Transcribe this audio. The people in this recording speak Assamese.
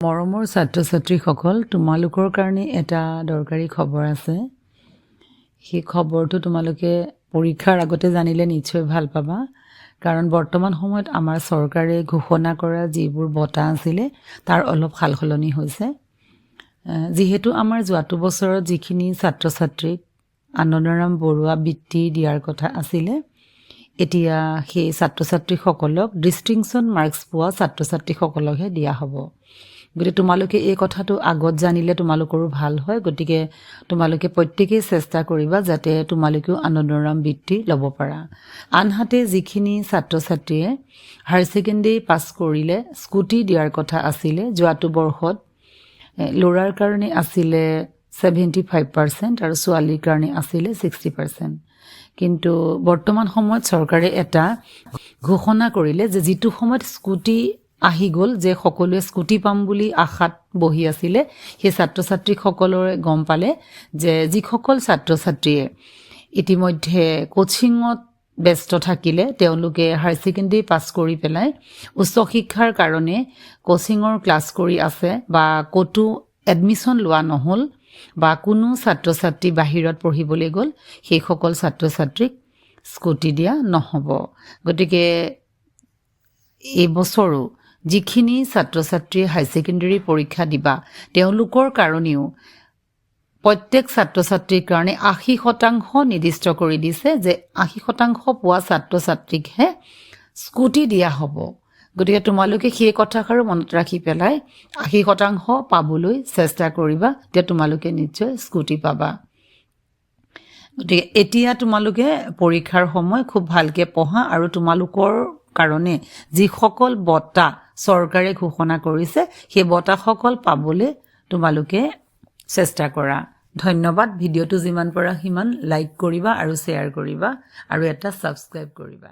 মৰমৰ ছাত্ৰ-ছাত্ৰীসকল, তোমালোকৰ কাৰণে এটা দৰকাৰী খবৰ আছে। সেই খবৰটো তোমালোকে পৰীক্ষাৰ আগতে জানিলে নিশ্চয় ভাল পাবা, কাৰণ বৰ্তমান সময়ত আমাৰ চৰকাৰে ঘোষণা কৰা যিবোৰ বঁটা আছিলে তাৰ অলপ সালসলনি হৈছে। যিহেতু আমাৰ যোৱাটো বছৰত যিখিনি ছাত্ৰ-ছাত্ৰীক আনন্দৰাম বৰুৱা বৃত্তি দিয়াৰ কথা আছিলে, এতিয়া সেই ছাত্ৰ-ছাত্ৰীসকলক ডিষ্টিংশ্যন মাৰ্কছ পোৱা ছাত্ৰ-ছাত্ৰীসকলকহে দিয়া হ'ব। গতিকে তোমালোকে এই কথাটো আগত জানিলে তোমালোকৰো ভাল হয়। গতিকে তোমালোকে প্ৰত্যেকেই চেষ্টা কৰিবা যাতে তোমালোকেও আনন্দৰাম বৃত্তি ল'ব পাৰা। আনহাতে যিখিনি ছাত্ৰ-ছাত্ৰীয়ে হায়াৰ ছেকেণ্ডেৰী পাছ কৰিলে স্কুটি দিয়াৰ কথা আছিলে, যোৱাটো বৰ্ষত ল'ৰাৰ কাৰণে আছিলে 75% আৰু ছোৱালীৰ কাৰণে আছিলে 60%। কিন্তু বৰ্তমান সময়ত চৰকাৰে এটা ঘোষণা কৰিলে যে যিটো সময়ত স্কুটি আহি গ'ল, যে সকলোৱে স্কুটি পাম বুলি আশাত বহি আছিলে, সেই ছাত্ৰ-ছাত্ৰীসকলৰে গম পালে যে যিসকল ছাত্ৰ-ছাত্ৰীয়ে ইতিমধ্যে কোচিঙত ব্যস্ত থাকিলে, তেওঁলোকে হায়াৰ ছেকেণ্ডেৰী পাছ কৰি পেলাই উচ্চ শিক্ষাৰ কাৰণে কোচিঙৰ ক্লাছ কৰি আছে বা ক'তো এডমিশ্যন লোৱা নহ'ল বা কোনো ছাত্ৰ-ছাত্ৰী বাহিৰত পঢ়িবলৈ গ'ল, সেইসকল ছাত্ৰ-ছাত্ৰীক স্কুটি দিয়া নহ'ব। গতিকে এইবছৰো যিখিনি ছাত্ৰ-ছাত্ৰীয়ে হায়াৰ ছেকেণ্ডেৰী পৰীক্ষা দিবা, তেওঁলোকৰ কাৰণেও প্ৰত্যেক ছাত্ৰ-ছাত্ৰীৰ কাৰণে 80% নিৰ্দিষ্ট কৰি দিছে যে 80% পোৱা ছাত্ৰ-ছাত্ৰীকহে স্কুটি দিয়া হ'ব। গতিকে তোমালোকে সেই কথাষাৰো মনত ৰাখি পেলাই 80% পাবলৈ চেষ্টা কৰিবা, তেতিয়া তোমালোকে নিশ্চয় স্কুটি পাবা। গতিকে এতিয়া তোমালোকে পৰীক্ষাৰ সময় খুব ভালকৈ পঢ়া আৰু তোমালোকৰ কাৰণে যিসকল বঁটা চৰকাৰে ঘোষণা কৰিছে সেই বঁটাসকল পাবলৈ তোমালোকে চেষ্টা কৰা। ধন্যবাদ। ভিডিঅ'টো যিমান পাৰা সিমান লাইক কৰিবা আৰু শ্বেয়াৰ কৰিবা আৰু এটা ছাবস্ক্ৰাইব কৰিবা।